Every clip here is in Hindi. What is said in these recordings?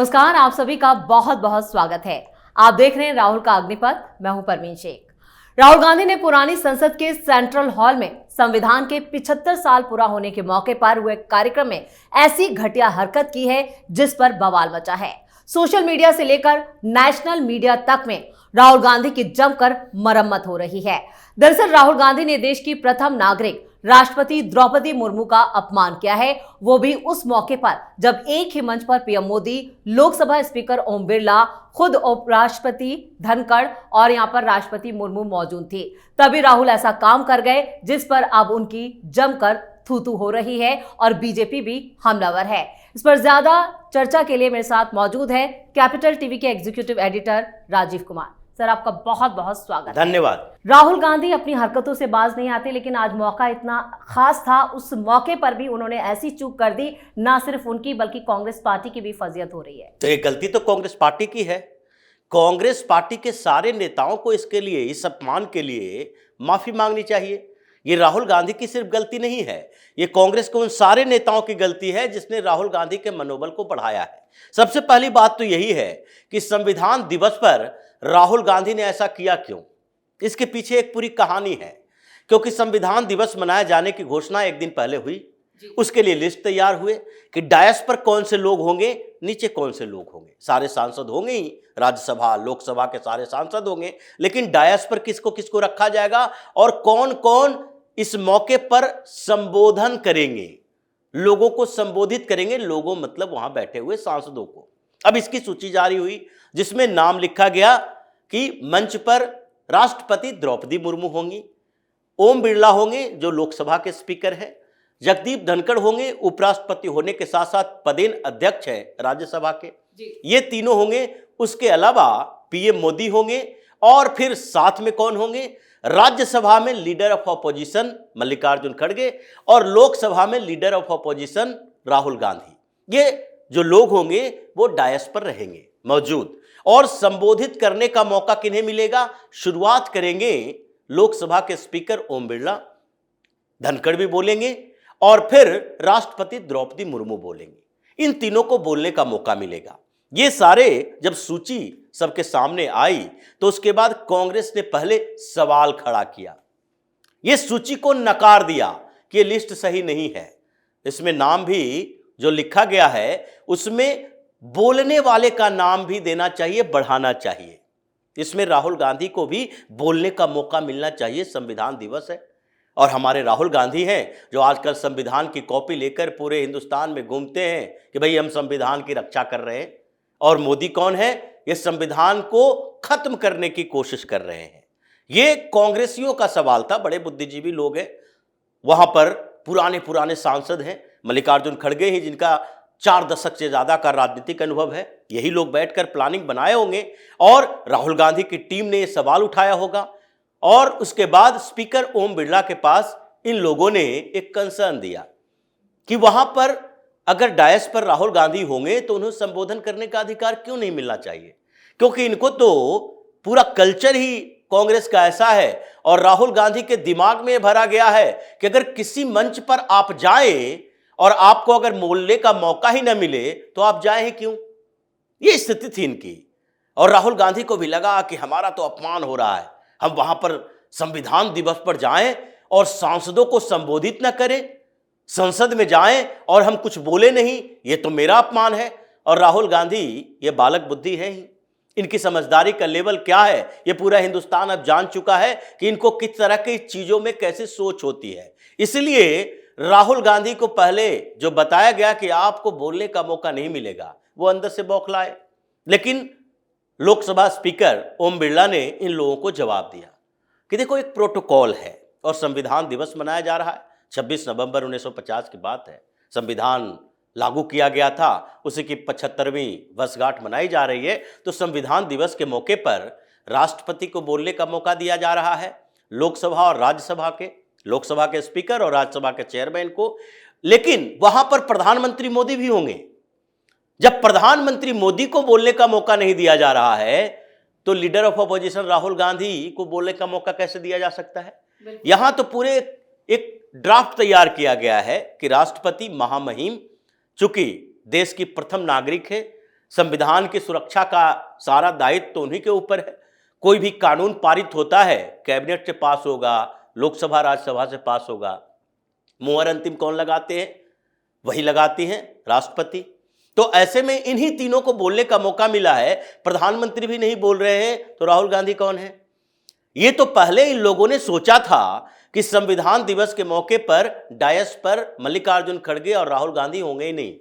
नमस्कार, आप सभी का बहुत बहुत स्वागत है। आप देख रहे हैं राहुल का अग्निपथ। मैं हूं परवीन शेख। राहुल गांधी ने पुरानी संसद के सेंट्रल हॉल में संविधान के 75 साल पूरा होने के मौके पर हुए कार्यक्रम में ऐसी घटिया हरकत की है जिस पर बवाल मचा है। सोशल मीडिया से लेकर नेशनल मीडिया तक में राहुल गांधी की जमकर मरम्मत हो रही है। दरअसल राहुल गांधी ने देश की प्रथम नागरिक राष्ट्रपति द्रौपदी मुर्मू का अपमान किया है, वो भी उस मौके पर जब एक ही मंच पर पीएम मोदी, लोकसभा स्पीकर ओम बिरला, खुद उपराष्ट्रपति धनखड़ और यहां पर राष्ट्रपति मुर्मू मौजूद थी। तभी राहुल ऐसा काम कर गए जिस पर अब उनकी जमकर थू-थू हो रही है और बीजेपी भी हमलावर है। इस पर ज्यादा चर्चा के लिए मेरे साथ मौजूद है कैपिटल टीवी के executive editor Rajeev Kumar. Sir, आपका बहुत बहुत स्वागत। धन्यवाद। राहुल गांधी अपनी हरकतों से बाज नहीं आते, लेकिन आज मौका इतना खास था, उस मौके पर भी उन्होंने ऐसी चूक कर दी, ना सिर्फ उनकी बल्कि कांग्रेस पार्टी की भी फजीहत हो रही है। तो ये गलती तो कांग्रेस पार्टी की है। कांग्रेस पार्टी के सारे नेताओं को इसके लिए, इस अपमान के लिए माफी मांगनी चाहिए। ये राहुल गांधी की सिर्फ गलती नहीं है, ये कांग्रेस के उन सारे नेताओं की गलती है जिसने राहुल गांधी के मनोबल को बढ़ाया है। सबसे पहली बात तो यही है कि संविधान दिवस पर राहुल गांधी ने ऐसा किया क्यों। इसके पीछे एक पूरी कहानी है। क्योंकि संविधान दिवस मनाए जाने की घोषणा एक दिन पहले हुई, उसके लिए लिस्ट तैयार हुए कि डायस पर कौन से लोग होंगे, नीचे कौन से लोग होंगे। सारे सांसद होंगे ही, राज्यसभा लोकसभा के सारे सांसद होंगे, लेकिन डायस पर किसको किसको रखा जाएगा और कौन कौन इस मौके पर संबोधन करेंगे, लोगों को संबोधित करेंगे। लोगों मतलब वहां बैठे हुए सांसदों को। अब इसकी सूची जारी हुई जिसमें नाम लिखा गया कि मंच पर राष्ट्रपति द्रौपदी मुर्मू होंगी, ओम बिरला होंगे जो लोकसभा के स्पीकर हैं, जगदीप धनखड़ होंगे उपराष्ट्रपति होने के साथ साथ पदेन अध्यक्ष हैं राज्यसभा के, ये तीनों होंगे। उसके अलावा पीएम मोदी होंगे और फिर साथ में कौन होंगे, राज्यसभा में लीडर ऑफ ऑपोजिशन मल्लिकार्जुन खड़गे और लोकसभा में leader of opposition Rahul Gandhi. ये जो लोग होंगे वो डायस पर रहेंगे मौजूद और संबोधित करने का मौका किन्हें मिलेगा। शुरुआत करेंगे लोकसभा के स्पीकर ओम बिरला, धनखड़ भी बोलेंगे और फिर राष्ट्रपति द्रौपदी मुर्मू बोलेंगे। इन तीनों को बोलने का मौका मिलेगा। ये सारे जब सूची सबके सामने आई तो उसके बाद कांग्रेस ने पहले सवाल खड़ा किया, ये सूची को नकार दिया कि ये लिस्ट सही नहीं है। इसमें नाम भी जो लिखा गया है उसमें बोलने वाले का नाम भी देना चाहिए, बढ़ाना चाहिए। इसमें राहुल गांधी को भी बोलने का मौका मिलना चाहिए। संविधान दिवस है और हमारे राहुल गांधी हैं जो आजकल संविधान की कॉपी लेकर पूरे हिंदुस्तान में घूमते हैं कि भाई हम संविधान की रक्षा कर रहे हैं। और मोदी कौन है, ये संविधान को खत्म करने की कोशिश कर रहे हैं। ये कांग्रेसियों का सवाल था, बड़े बुद्धिजीवी लोग हैं वहां पर, पुराने पुराने सांसद हैं, मल्लिकार्जुन खड़गे ही जिनका 4 दशक से ज्यादा का राजनीतिक अनुभव है। यही लोग बैठकर प्लानिंग बनाए होंगे और राहुल गांधी की टीम ने यह सवाल उठाया होगा। और उसके बाद स्पीकर ओम बिरला के पास इन लोगों ने एक कंसर्न दिया कि वहां पर अगर डायस पर राहुल गांधी होंगे तो उन्हें संबोधन करने का अधिकार क्यों नहीं मिलना चाहिए। क्योंकि इनको तो पूरा कल्चर ही कांग्रेस का ऐसा है और राहुल गांधी के दिमाग में भरा गया है कि अगर किसी मंच पर आप जाएं और आपको अगर बोलने का मौका ही न मिले तो आप जाए ही क्यों। ये स्थिति थी इनकी। और राहुल गांधी को भी लगा कि हमारा तो अपमान हो रहा है, हम वहां पर संविधान दिवस पर जाएं और सांसदों को संबोधित न करें, संसद में जाएं और हम कुछ बोले नहीं, ये तो मेरा अपमान है। और राहुल गांधी ये बालक बुद्धि है ही, इनकी समझदारी का लेवल क्या है ये पूरा हिंदुस्तान अब जान चुका है कि इनको किस तरह की चीजों में कैसे सोच होती है। इसलिए राहुल गांधी को पहले जो बताया गया कि आपको बोलने का मौका नहीं मिलेगा, वो अंदर से बौखलाए। लेकिन लोकसभा स्पीकर ओम बिरला ने इन लोगों को जवाब दिया कि देखो एक प्रोटोकॉल है और संविधान दिवस मनाया जा रहा है। 26 नवंबर 1950 की बात है, संविधान लागू किया गया था, उसी की 75वीं वर्षगांठ मनाई जा रही है। तो संविधान दिवस के मौके पर राष्ट्रपति को बोलने का मौका दिया जा रहा है, लोकसभा और राज्यसभा के, लोकसभा के स्पीकर और राज्यसभा के चेयरमैन को। लेकिन वहां पर प्रधानमंत्री मोदी भी होंगे। जब प्रधानमंत्री मोदी को बोलने का मौका नहीं दिया जा रहा है तो leader of opposition Rahul Gandhi को बोलने का मौका कैसे दिया जा सकता है। यहां तो पूरे एक ड्राफ्ट तैयार किया गया है कि राष्ट्रपति महामहिम, चूंकि देश की प्रथम नागरिक है, संविधान की सुरक्षा का सारा दायित्व तो उन्हीं के ऊपर है। कोई भी कानून पारित होता है कैबिनेट से पास होगा, लोकसभा राज्यसभा से पास होगा, मुहर अंतिम कौन लगाते हैं? वही लगाती हैं राष्ट्रपति। तो ऐसे में इन्हीं तीनों को बोलने का मौका मिला है, प्रधानमंत्री भी नहीं बोल रहे हैं, तो राहुल गांधी कौन है? ये तो पहले इन लोगों ने सोचा था कि संविधान दिवस के मौके पर डायस पर मल्लिकार्जुन खड़गे और राहुल गांधी होंगे ही नहीं,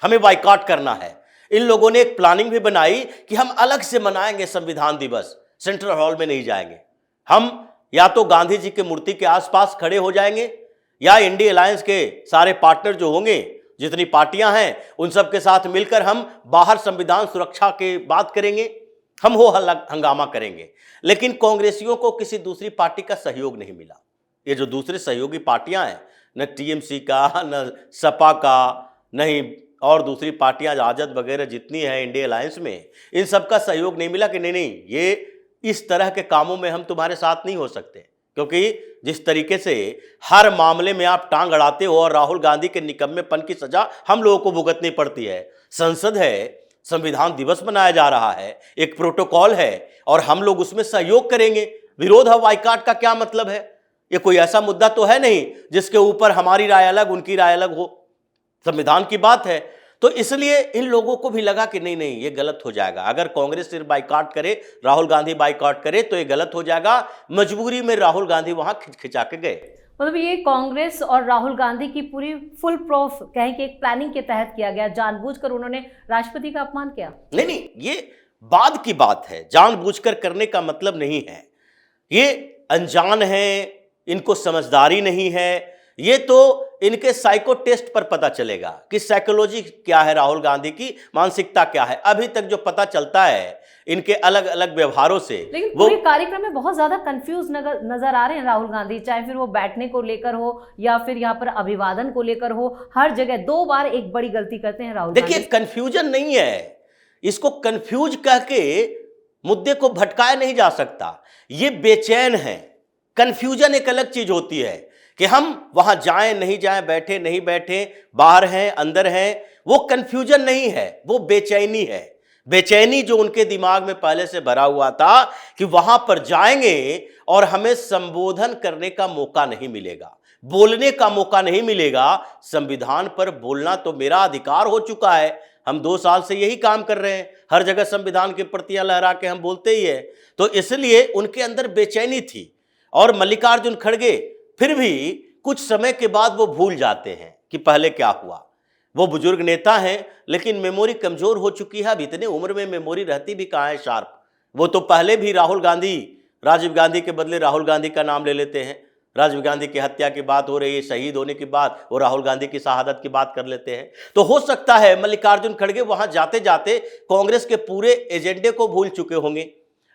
हमें बाइकआउट करना है। इन लोगों ने एक प्लानिंग भी बनाई कि हम अलग से मनाएंगे संविधान दिवस, सेंट्रल हॉल में नहीं जाएंगे। हम या तो गांधी जी के मूर्ति के आसपास खड़े हो जाएंगे, या इंडिया अलायंस के सारे पार्टनर जो होंगे, जितनी पार्टियां हैं, उन सब के साथ मिलकर हम बाहर संविधान सुरक्षा की बात करेंगे, हम हो हल्ला हंगामा करेंगे। लेकिन कांग्रेसियों को किसी दूसरी पार्टी का सहयोग नहीं मिला। ये जो दूसरे सहयोगी पार्टियां हैं, न टीएमसी का, न सपा का, नहीं और दूसरी पार्टियां राजद वगैरह जितनी हैं इंडिया अलायंस में, इन सब का सहयोग नहीं मिला कि नहीं ये इस तरह के कामों में हम तुम्हारे साथ नहीं हो सकते, क्योंकि जिस तरीके से हर मामले में आप टांग अड़ाते हो और राहुल गांधी के निकम्मेपन की सजा हम लोगों को भुगतनी पड़ती है। संसद है, संविधान दिवस मनाया जा रहा है, एक प्रोटोकॉल है और हम लोग उसमें सहयोग करेंगे। विरोध और बाइकआउट का क्या मतलब है? ये कोई ऐसा मुद्दा तो है नहीं जिसके ऊपर हमारी राय अलग उनकी राय अलग हो, संविधान की बात है। तो इसलिए इन लोगों को भी लगा कि नहीं नहीं ये गलत हो जाएगा, अगर कांग्रेस सिर्फ बाइकआउट करे, राहुल गांधी बाइकआउट करे तो ये गलत हो जाएगा। मजबूरी में राहुल गांधी वहां खिंचा के गए। मतलब ये कांग्रेस और राहुल गांधी की पूरी फुल प्रूफ कहें कि एक प्लानिंग के तहत किया गया, जानबूझकर उन्होंने राष्ट्रपति का अपमान किया? नहीं नहीं, ये बाद की बात है, जानबूझकर करने का मतलब नहीं है। ये अनजान है, इनको समझदारी नहीं है। ये तो इनके साइको टेस्ट पर पता चलेगा कि साइकोलॉजी क्या है, राहुल गांधी की मानसिकता क्या है। अभी तक जो पता चलता है इनके अलग अलग व्यवहारों से, लेकिन पूरे कार्यक्रम में बहुत ज्यादा कंफ्यूज नजर आ रहे हैं राहुल गांधी, चाहे फिर वो बैठने को लेकर हो या फिर यहाँ पर अभिवादन को लेकर हो। हर जगह 2 बार एक बड़ी गलती करते हैं राहुल। देखिए, कंफ्यूजन नहीं है, इसको कंफ्यूज कह के मुद्दे को भटकाया नहीं जा सकता। ये बेचैन है। कंफ्यूजन एक अलग चीज होती है कि हम वहां जाएं नहीं जाएं, बैठे नहीं बैठे, बाहर हैं अंदर हैं, वो कंफ्यूजन नहीं है, वो बेचैनी है। बेचैनी जो उनके दिमाग में पहले से भरा हुआ था कि वहां पर जाएंगे और हमें संबोधन करने का मौका नहीं मिलेगा, बोलने का मौका नहीं मिलेगा। संविधान पर बोलना तो मेरा अधिकार हो चुका है, हम 2 साल से यही काम कर रहे हैं, हर जगह संविधान की प्रतियां लहरा के हम बोलते ही है। तो इसलिए उनके अंदर बेचैनी थी। और मल्लिकार्जुन खड़गे फिर भी कुछ समय के बाद वो भूल जाते हैं कि पहले क्या हुआ। वो बुजुर्ग नेता हैं, लेकिन मेमोरी कमजोर हो चुकी है। अब इतने उम्र में मेमोरी रहती भी कहाँ है शार्प। वो तो पहले भी राजीव गांधी के बदले राहुल गांधी का नाम ले लेते हैं। राजीव गांधी की हत्या की बात हो रही है, शहीद होने की बात, वो राहुल गांधी की शहादत की बात कर लेते हैं। तो हो सकता है मल्लिकार्जुन खड़गे वहां जाते जाते कांग्रेस के पूरे एजेंडे को भूल चुके होंगे,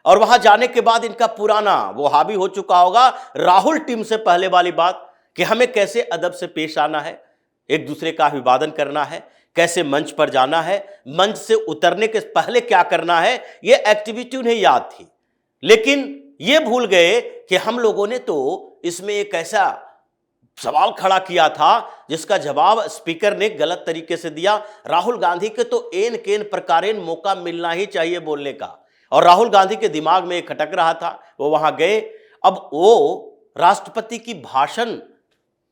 और वहां जाने के बाद इनका पुराना वो हावी हो चुका होगा राहुल टीम से पहले वाली बात कि हमें कैसे अदब से पेश आना है, एक दूसरे का अभिवादन करना है, कैसे मंच पर जाना है, मंच से उतरने के पहले क्या करना है, ये एक्टिविटी उन्हें याद थी। लेकिन ये भूल गए कि हम लोगों ने तो इसमें एक ऐसा सवाल खड़ा किया था जिसका जवाब स्पीकर ने गलत तरीके से दिया। राहुल गांधी के तो एन केन प्रकारेण मौका मिलना ही चाहिए बोलने का, और राहुल गांधी के दिमाग में खटक रहा था। वो वहां गए। अब वो राष्ट्रपति की भाषण,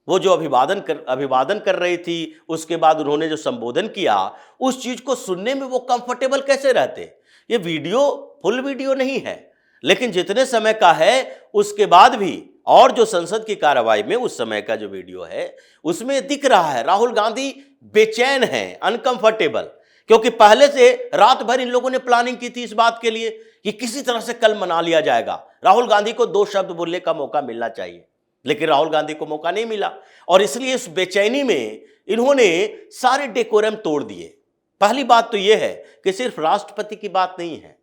वो जो अभिवादन कर रही थी, उसके बाद उन्होंने जो संबोधन किया, उस चीज को सुनने में वो कंफर्टेबल कैसे रहते। ये वीडियो फुल वीडियो नहीं है, लेकिन जितने समय का है उसके बाद भी, और जो संसद की कार्रवाई में उस समय का जो वीडियो है उसमें दिख रहा है राहुल गांधी बेचैन है, अनकंफर्टेबल। क्योंकि पहले से रात भर इन लोगों ने प्लानिंग की थी इस बात के लिए कि किसी तरह से कल मना लिया जाएगा, राहुल गांधी को 2 शब्द बोलने का मौका मिलना चाहिए, लेकिन राहुल गांधी को मौका नहीं मिला। और इसलिए इस बेचैनी में इन्होंने सारे डेकोरम तोड़ दिए। पहली बात तो यह है कि सिर्फ राष्ट्रपति की बात नहीं है,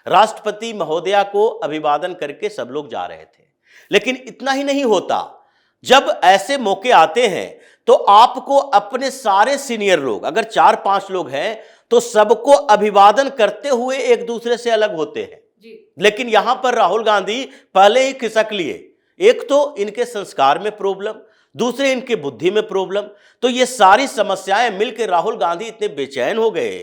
राष्ट्रपति महोदया को अभिवादन करके सब लोग जा रहे थे, लेकिन इतना ही नहीं होता। जब ऐसे मौके आते हैं तो आपको अपने सारे सीनियर लोग, अगर 4-5 लोग हैं तो सबको अभिवादन करते हुए एक दूसरे से अलग होते हैं जी। लेकिन यहां पर राहुल गांधी पहले ही खिसक लिए। एक तो इनके संस्कार में प्रॉब्लम, दूसरे इनके बुद्धि में प्रॉब्लम। तो ये सारी समस्याएं मिलकर राहुल गांधी इतने बेचैन हो गए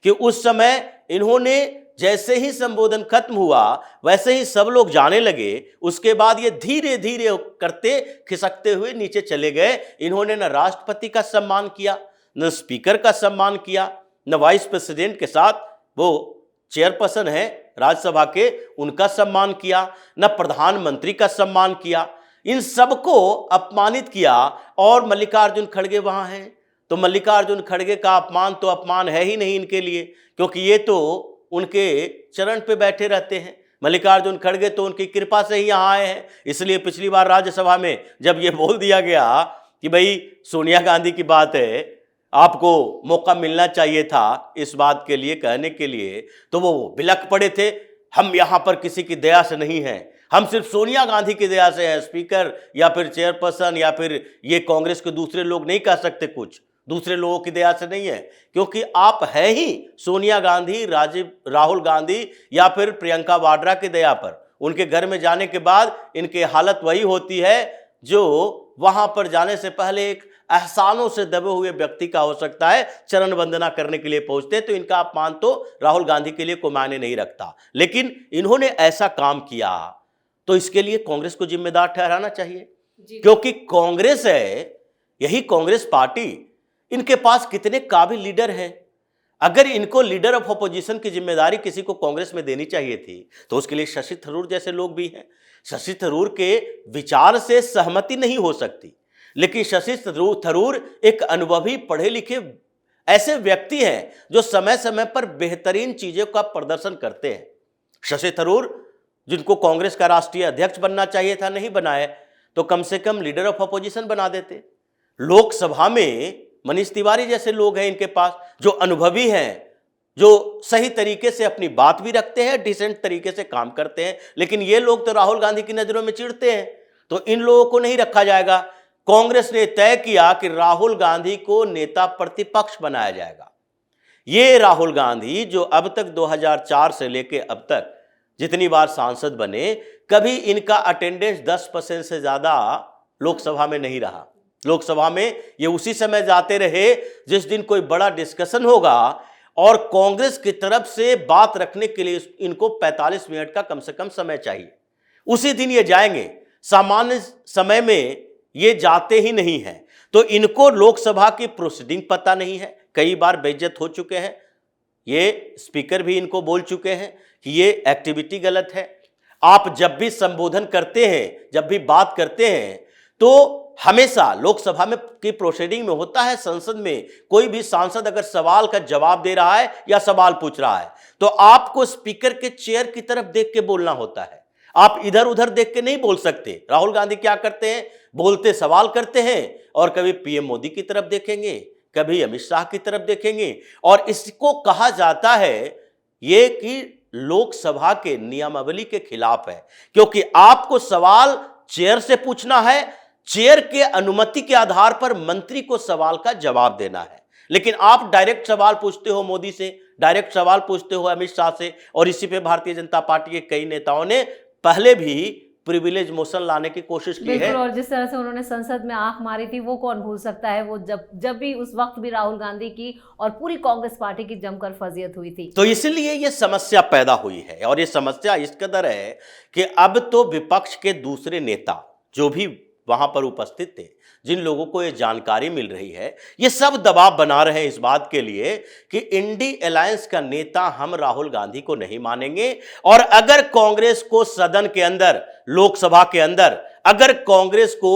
कि उस समय इन्होंने जैसे ही संबोधन खत्म हुआ वैसे ही सब लोग जाने लगे। उसके बाद ये धीरे धीरे करते खिसकते हुए नीचे चले गए। इन्होंने न राष्ट्रपति का सम्मान किया, न स्पीकर का सम्मान किया, न वाइस प्रेसिडेंट के साथ वो चेयरपर्सन है राज्यसभा के उनका सम्मान किया, न प्रधानमंत्री का सम्मान किया। इन सबको अपमानित किया। और मल्लिकार्जुन खड़गे वहां हैं, तो मल्लिकार्जुन खड़गे का अपमान तो अपमान है ही नहीं इनके लिए, क्योंकि ये तो उनके चरण पे बैठे रहते हैं। मल्लिकार्जुन खड़गे तो उनकी कृपा से ही यहाँ आए हैं। इसलिए पिछली बार राज्यसभा में जब ये बोल दिया गया कि भाई सोनिया गांधी की बात है, आपको मौका मिलना चाहिए था इस बात के लिए कहने के लिए, तो वो बिलख पड़े थे। हम यहाँ पर किसी की दया से नहीं हैं, हम सिर्फ सोनिया गांधी की दया से हैं। स्पीकर या फिर चेयरपर्सन या फिर ये कांग्रेस के दूसरे लोग नहीं कह सकते, कुछ दूसरे लोगों की दया से नहीं है, क्योंकि आप है ही सोनिया गांधी, राहुल गांधी या फिर प्रियंका वाड्रा की दया पर। उनके घर में जाने के बाद इनकी हालत वही होती है जो वहां पर जाने से पहले एक एहसानों से दबे हुए व्यक्ति का हो सकता है। चरण वंदना करने के लिए पहुंचते, तो इनका अपमान तो राहुल गांधी के लिए कोई मायने नहीं रखता। लेकिन इन्होंने ऐसा काम किया तो इसके लिए कांग्रेस को जिम्मेदार ठहराना चाहिए, क्योंकि कांग्रेस है, यही कांग्रेस पार्टी, इनके पास कितने काबिल लीडर हैं। अगर इनको लीडर ऑफ अपोजिशन की जिम्मेदारी किसी को कांग्रेस में देनी चाहिए थी तो उसके लिए शशि थरूर जैसे लोग भी हैं। शशि थरूर के विचार से सहमति नहीं हो सकती, लेकिन शशि थरूर एक अनुभवी पढ़े लिखे ऐसे व्यक्ति हैं जो समय समय पर बेहतरीन चीजों का प्रदर्शन करते हैं। शशि थरूर जिनको कांग्रेस का राष्ट्रीय अध्यक्ष बनना चाहिए था, नहीं बनाए, तो कम से कम लीडर ऑफ अपोजिशन बना देते। लोकसभा में मनीष तिवारी जैसे लोग हैं इनके पास, जो अनुभवी हैं, जो सही तरीके से अपनी बात भी रखते हैं, डिसेंट तरीके से काम करते हैं। लेकिन ये लोग तो राहुल गांधी की नजरों में चिढ़ते हैं, तो इन लोगों को नहीं रखा जाएगा। कांग्रेस ने तय किया कि राहुल गांधी को नेता प्रतिपक्ष बनाया जाएगा। ये राहुल गांधी जो अब तक 2004 से लेकर अब तक जितनी बार सांसद बने, कभी इनका अटेंडेंस 10% से ज्यादा लोकसभा में नहीं रहा। लोकसभा में ये उसी समय जाते रहे जिस दिन कोई बड़ा डिस्कशन होगा, और कांग्रेस की तरफ से बात रखने के लिए इनको 45 मिनट का कम से कम समय चाहिए। उसी दिन ये जाएंगे, सामान्य समय में ये जाते ही नहीं हैं। तो इनको लोकसभा की प्रोसीडिंग पता नहीं है, कई बार बेइज्जत हो चुके हैं। ये स्पीकर भी इनको बोल चुके हैं कि ये एक्टिविटी गलत है। आप जब भी संबोधन करते हैं, जब भी बात करते हैं, तो हमेशा लोकसभा में की प्रोसीडिंग में होता है, संसद में कोई भी सांसद अगर सवाल का जवाब दे रहा है या सवाल पूछ रहा है तो आपको स्पीकर के चेयर की तरफ देख के बोलना होता है। आप इधर उधर देख के नहीं बोल सकते। राहुल गांधी क्या करते हैं, बोलते सवाल करते हैं और कभी पीएम मोदी की तरफ देखेंगे, कभी अमित शाह की तरफ देखेंगे। और इसको कहा जाता है ये कि लोकसभा के नियमावली के खिलाफ है, क्योंकि आपको सवाल चेयर से पूछना है, चेयर के अनुमति के आधार पर मंत्री को सवाल का जवाब देना है। लेकिन आप डायरेक्ट सवाल पूछते हो मोदी से, डायरेक्ट सवाल पूछते हो अमित शाह से, और इसी पे भारतीय जनता पार्टी के कई नेताओं ने पहले भी प्रिविलेज मोशन लाने की कोशिश की है। और जिस तरह से उन्होंने संसद में आंख मारी थी, वो कौन भूल सकता है। वो जब भी उस वक्त भी राहुल गांधी की और पूरी कांग्रेस पार्टी की जमकर फजीयत हुई थी। तो इसलिए ये समस्या पैदा हुई है, और ये समस्या इस कदर है कि अब तो विपक्ष के दूसरे नेता जो भी वहां पर उपस्थित थे, जिन लोगों को ये जानकारी मिल रही है, ये सब दबाव बना रहे हैं इस बात के लिए कि इंडी अलायंस का नेता हम राहुल गांधी को नहीं मानेंगे। और अगर कांग्रेस को सदन के अंदर, लोकसभा के अंदर अगर कांग्रेस को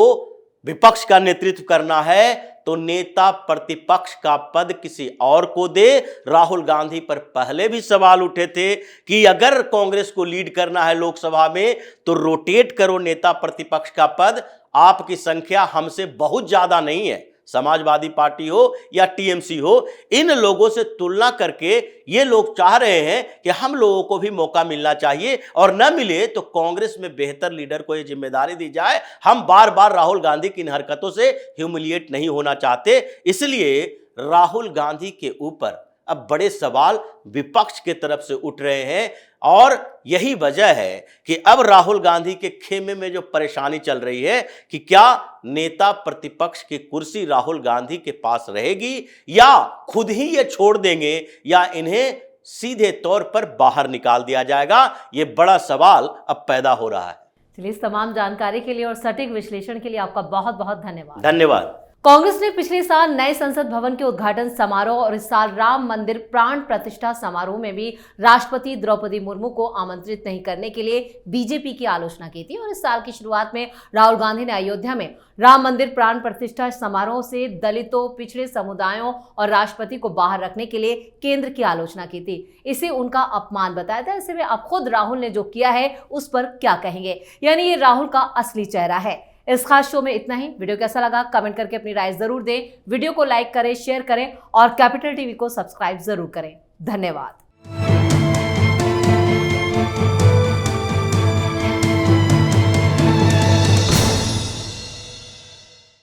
विपक्ष का नेतृत्व करना है तो नेता प्रतिपक्ष का पद किसी और को दे। राहुल गांधी पर पहले भी सवाल उठे थे कि अगर कांग्रेस को लीड करना है लोकसभा में तो रोटेट करो नेता प्रतिपक्ष का पद। आपकी संख्या हमसे बहुत ज्यादा नहीं है, समाजवादी पार्टी हो या टीएमसी हो, इन लोगों से तुलना करके ये लोग चाह रहे हैं कि हम लोगों को भी मौका मिलना चाहिए, और न मिले तो कांग्रेस में बेहतर लीडर को ये जिम्मेदारी दी जाए। हम बार बार राहुल गांधी की इन हरकतों से ह्यूमिलिएट नहीं होना चाहते। इसलिए राहुल गांधी के ऊपर अब बड़े सवाल विपक्ष के तरफ से उठ रहे हैं। और यही वजह है कि अब राहुल गांधी के खेमे में जो परेशानी चल रही है कि क्या नेता प्रतिपक्ष की कुर्सी राहुल गांधी के पास रहेगी या खुद ही ये छोड़ देंगे या इन्हें सीधे तौर पर बाहर निकाल दिया जाएगा। ये बड़ा सवाल अब पैदा हो रहा है। चलिए, इस तमाम जानकारी के लिए और सटीक विश्लेषण के लिए आपका बहुत बहुत धन्यवाद। धन्यवाद। कांग्रेस ने पिछले साल नए संसद भवन के उद्घाटन समारोह और इस साल राम मंदिर प्राण प्रतिष्ठा समारोह में भी राष्ट्रपति द्रौपदी मुर्मू को आमंत्रित नहीं करने के लिए बीजेपी की आलोचना की थी। और इस साल की शुरुआत में राहुल गांधी ने अयोध्या में राम मंदिर प्राण प्रतिष्ठा समारोह से दलितों, पिछड़े समुदायों और राष्ट्रपति को बाहर रखने के लिए केंद्र की आलोचना की थी। इसे उनका अपमान बताया था। ऐसे में अब खुद राहुल ने जो किया है उस पर क्या कहेंगे, यानी ये राहुल का असली चेहरा है। इस खास शो में इतना ही। वीडियो कैसा लगा कमेंट करके अपनी राय जरूर दें। वीडियो को लाइक करें, शेयर करें और कैपिटल टीवी को सब्सक्राइब जरूर करें। धन्यवाद।